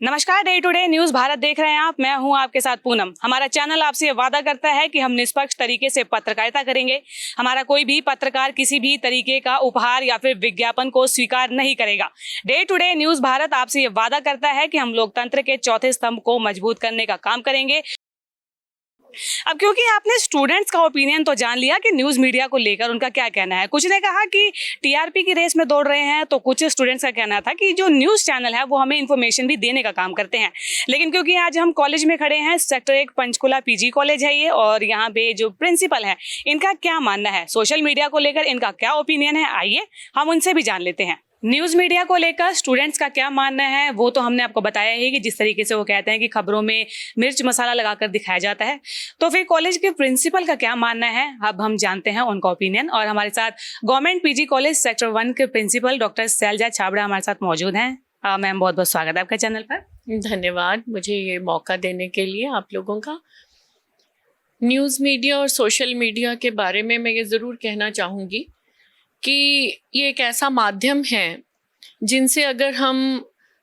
नमस्कार, day to day news Bharat देख रहे हैं आप। मैं हूं आपके साथ पूनम। हमारा चैनल आपसे वादा करता है कि हम निष्पक्ष तरीके से पत्रकारिता करेंगे। हमारा कोई भी पत्रकार किसी भी तरीके का उपहार या फिर विज्ञापन को स्वीकार नहीं करेगा। Day to day news Bharat आपसे ये वादा करता है कि हम लोकतंत्र के चौथे स्तंभ को मजबूत करने का काम करेंगे। अब क्योंकि आपने स्टूडेंट्स का ओपिनियन तो जान लिया कि न्यूज़ मीडिया को लेकर उनका क्या कहना है। कुछ ने कहा कि टीआरपी की रेस में दौड़ रहे हैं, तो कुछ स्टूडेंट्स का कहना था कि जो न्यूज़ चैनल है वो हमें इन्फॉर्मेशन भी देने का काम करते हैं। लेकिन क्योंकि आज हम कॉलेज में खड़े हैं, सेक्टर 1 पंचकुला पीजी कॉलेज है ये, और यहाँ पे जो प्रिंसिपल है इनका क्या मानना है, सोशल मीडिया को लेकर इनका क्या ओपिनियन है, आइए हम उनसे भी जान लेते हैं। न्यूज़ मीडिया को लेकर स्टूडेंट्स का क्या मानना है वो तो हमने आपको बताया ही कि जिस तरीके से वो कहते हैं कि खबरों में मिर्च मसाला लगाकर दिखाया जाता है। तो फिर कॉलेज के प्रिंसिपल का क्या मानना है, अब हम जानते हैं उनका ओपिनियन। और हमारे साथ गवर्नमेंट पीजी कॉलेज सेक्टर 1 के प्रिंसिपल डॉक्टर शैलजा छाबड़ा हमारे साथ मौजूद हैं। मैम, बहुत बहुत स्वागत है आपका चैनल पर। धन्यवाद मुझे ये मौका देने के लिए आप लोगों का। न्यूज़ मीडिया और सोशल मीडिया के बारे में मैं ये ज़रूर कहना चाहूँगी कि ये एक ऐसा माध्यम है जिनसे अगर हम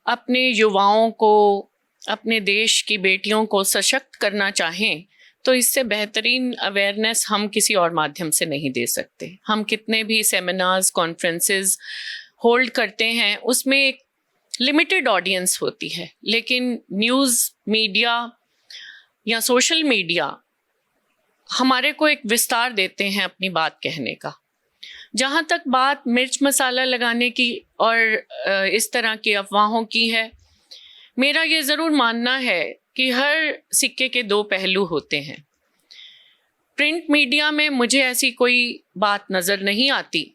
अपने युवाओं को, अपने देश की बेटियों को सशक्त करना चाहें तो इससे बेहतरीन अवेयरनेस हम किसी और माध्यम से नहीं दे सकते। हम कितने भी सेमिनार्स, कॉन्फ्रेंसेस होल्ड करते हैं, उसमें एक लिमिटेड ऑडियंस होती है, लेकिन न्यूज़ मीडिया या सोशल मीडिया हमारे को एक विस्तार देते हैं अपनी बात कहने का। जहाँ तक बात मिर्च मसाला लगाने की और इस तरह की अफवाहों की है, मेरा ये ज़रूर मानना है कि हर सिक्के के दो पहलू होते हैं। प्रिंट मीडिया में मुझे ऐसी कोई बात नज़र नहीं आती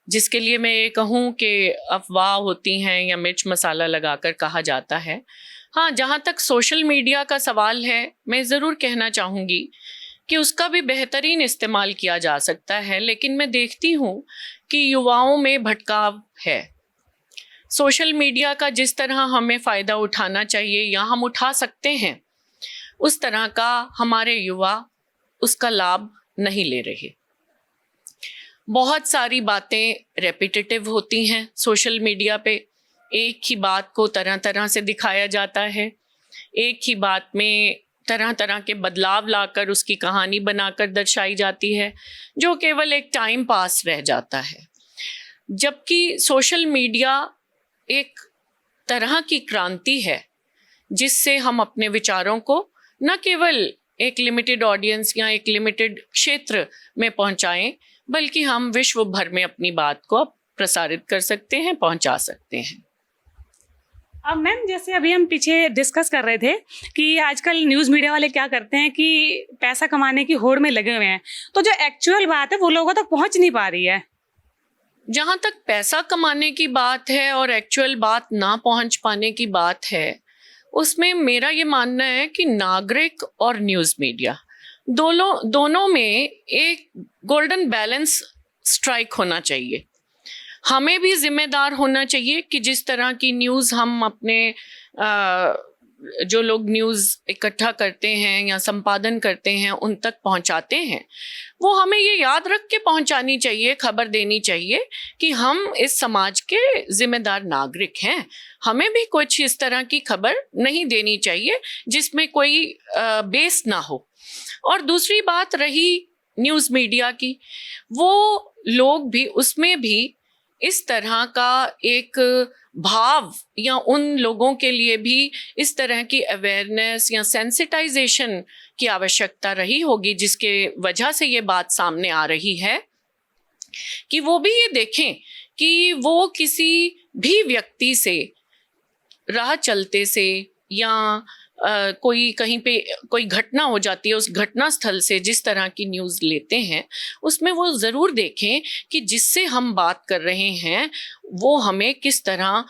जिसके लिए मैं ये कहूँ कि अफवाह होती हैं या मिर्च मसाला लगाकर कहा जाता है। हाँ, जहाँ तक सोशल मीडिया का सवाल है, मैं ज़रूर कहना चाहूँगी कि उसका भी बेहतरीन इस्तेमाल किया जा सकता है, लेकिन मैं देखती हूँ कि युवाओं में भटकाव है। सोशल मीडिया का जिस तरह हमें फ़ायदा उठाना चाहिए या हम उठा सकते हैं, उस तरह का हमारे युवा उसका लाभ नहीं ले रहे। बहुत सारी बातें रेपिटेटिव होती हैं सोशल मीडिया पे। एक ही बात को तरह तरह से दिखाया जाता है, एक ही बात में तरह तरह के बदलाव लाकर उसकी कहानी बनाकर दर्शाई जाती है, जो केवल एक टाइम पास रह जाता है। जबकि सोशल मीडिया एक तरह की क्रांति है जिससे हम अपने विचारों को न केवल एक लिमिटेड ऑडियंस या एक लिमिटेड क्षेत्र में पहुंचाएं, बल्कि हम विश्व भर में अपनी बात को प्रसारित कर सकते हैं, पहुंचा सकते हैं। अब मैम, जैसे अभी हम पीछे डिस्कस कर रहे थे कि आजकल न्यूज़ मीडिया वाले क्या करते हैं कि पैसा कमाने की होड़ में लगे हुए हैं, तो जो एक्चुअल बात है वो लोगों तक पहुंच नहीं पा रही है। जहाँ तक पैसा कमाने की बात है और एक्चुअल बात ना पहुंच पाने की बात है, उसमें मेरा ये मानना है कि नागरिक और न्यूज़ मीडिया दोनों में एक गोल्डन बैलेंस स्ट्राइक होना चाहिए। हमें भी जिम्मेदार होना चाहिए कि जिस तरह की न्यूज़ हम अपने जो लोग न्यूज़ इकट्ठा करते हैं या संपादन करते हैं उन तक पहुंचाते हैं, वो हमें ये याद रख के पहुंचानी चाहिए, खबर देनी चाहिए कि हम इस समाज के जिम्मेदार नागरिक हैं। हमें भी कुछ इस तरह की खबर नहीं देनी चाहिए जिसमें कोई बेस ना हो। और दूसरी बात रही न्यूज़ मीडिया की, वो लोग भी उसमें भी इस तरह का एक भाव या उन लोगों के लिए भी इस तरह की अवेयरनेस या सेंसिटाइजेशन की आवश्यकता रही होगी, जिसके वजह से ये बात सामने आ रही है कि वो भी ये देखें कि वो किसी भी व्यक्ति से, राह चलते से या कोई कहीं पे कोई घटना हो जाती है, उस घटना स्थल से जिस तरह की न्यूज़ लेते हैं, उसमें वो ज़रूर देखें कि जिससे हम बात कर रहे हैं वो हमें किस तरह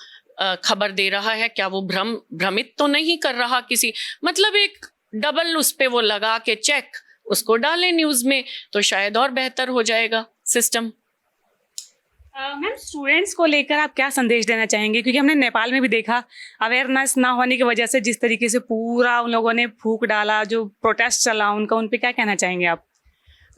खबर दे रहा है। क्या वो भ्रमित तो नहीं कर रहा किसी, मतलब एक डबल उस पे वो लगा के चेक उसको डालें न्यूज़ में, तो शायद और बेहतर हो जाएगा सिस्टम। मैम, स्टूडेंट्स को लेकर आप क्या संदेश देना चाहेंगे, क्योंकि हमने नेपाल में भी देखा अवेयरनेस ना होने की वजह से जिस तरीके से पूरा उन लोगों ने फूंक डाला, जो प्रोटेस्ट चला उनका, उन पे क्या कहना चाहेंगे आप?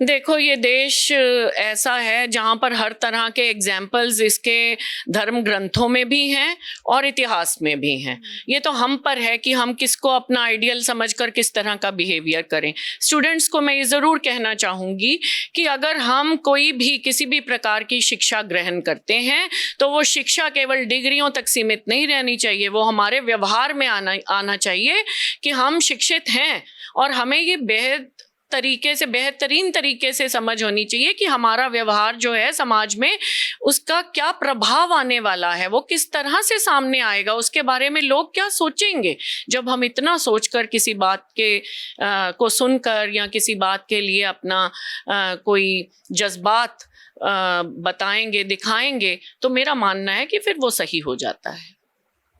देखो, ये देश ऐसा है जहाँ पर हर तरह के एग्जाम्पल्स इसके धर्म ग्रंथों में भी हैं और इतिहास में भी हैं। ये तो हम पर है कि हम किसको अपना आइडियल समझकर किस तरह का बिहेवियर करें। स्टूडेंट्स को मैं ये ज़रूर कहना चाहूँगी कि अगर हम कोई भी किसी भी प्रकार की शिक्षा ग्रहण करते हैं तो वो शिक्षा केवल डिग्रियों तक सीमित नहीं रहनी चाहिए, वो हमारे व्यवहार में आना चाहिए कि हम शिक्षित हैं और हमें ये बेहतरीन तरीके से समझ होनी चाहिए कि हमारा व्यवहार जो है समाज में उसका क्या प्रभाव आने वाला है, वो किस तरह से सामने आएगा, उसके बारे में लोग क्या सोचेंगे। जब हम इतना सोचकर किसी बात को सुनकर या किसी बात के लिए अपना कोई जज्बात बताएंगे, दिखाएंगे, तो मेरा मानना है कि फिर वो सही हो जाता है।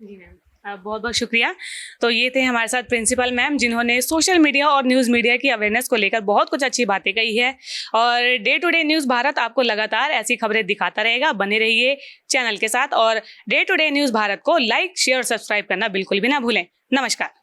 जी मैम, बहुत बहुत शुक्रिया। तो ये थे हमारे साथ प्रिंसिपल मैम, जिन्होंने सोशल मीडिया और न्यूज़ मीडिया की अवेयरनेस को लेकर बहुत कुछ अच्छी बातें कही है। और day to day news Bharat आपको लगातार ऐसी खबरें दिखाता रहेगा। बने रहिए चैनल के साथ और day to day news Bharat को लाइक, शेयर और सब्सक्राइब करना बिल्कुल भी ना भूलें। नमस्कार।